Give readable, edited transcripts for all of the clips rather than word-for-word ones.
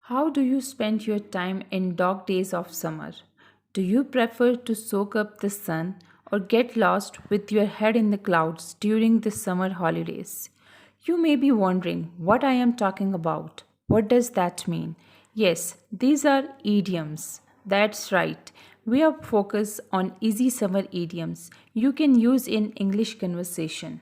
How do you spend your time in dog days of summer? Do you prefer to soak up the sun or get lost with your head in the clouds during the summer holidays? You may be wondering what I am talking about. What does that mean? Yes, these are idioms. That's right. We are focused on easy summer idioms you can use in English conversation.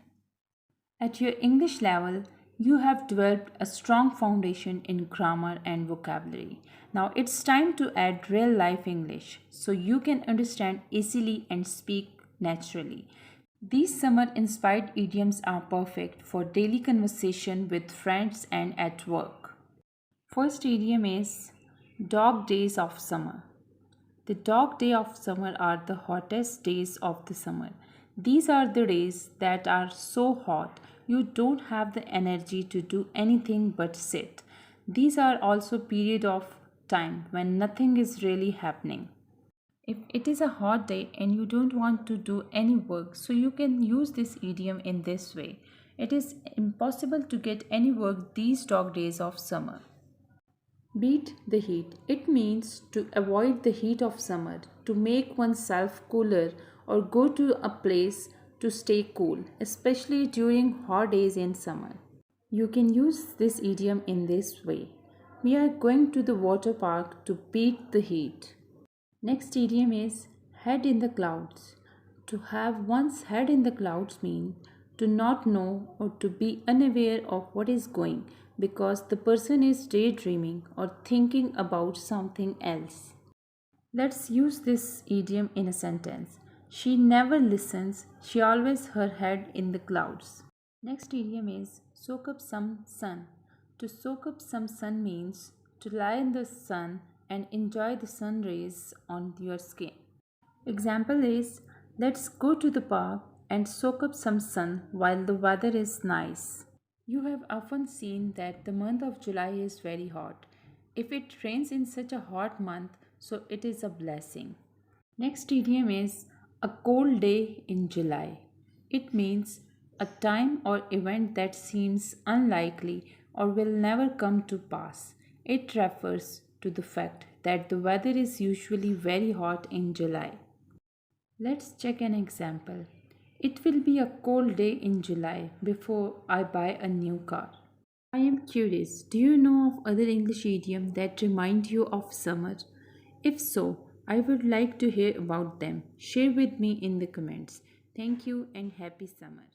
At your English level, you have developed a strong foundation in grammar and vocabulary. Now it's time to add real life English so you can understand easily and speak naturally. These summer inspired idioms are perfect for daily conversation with friends and at work. First idiom is dog days of summer. The dog day of summer are the hottest days of the summer. These are the days that are so hot you don't have the energy to do anything but sit. These are also period of time when nothing is really happening. If it is a hot day and you don't want to do any work, so you can use this idiom in this way. It is impossible to get any work these dog days of summer. Beat the heat. It means to avoid the heat of summer, to make oneself cooler, or go to a place to stay cool, especially during hot days in summer. You can use this idiom in this way. We are going to the water park to beat the heat. Next idiom is head in the clouds. To have one's head in the clouds means to not know or to be unaware of what is going because the person is daydreaming or thinking about something else. Let's use this idiom in a sentence. She never listens, she always her head in the clouds. Next idiom is soak up some sun. To soak up some sun means to lie in the sun and enjoy the sun rays on your skin. Example is let's go to the park and soak up some sun while the weather is nice. You have often seen that the month of July is very hot. If it rains in such a hot month, so it is a blessing. Next idiom is a cold day in July. It means a time or event that seems unlikely or will never come to pass. It refers to the fact that the weather is usually very hot in July. Let's check an example. It will be a cold day in July before I buy a new car. I am curious, do you know of other English idioms that remind you of summer? If so, I would like to hear about them. Share with me in the comments. Thank you and happy summer.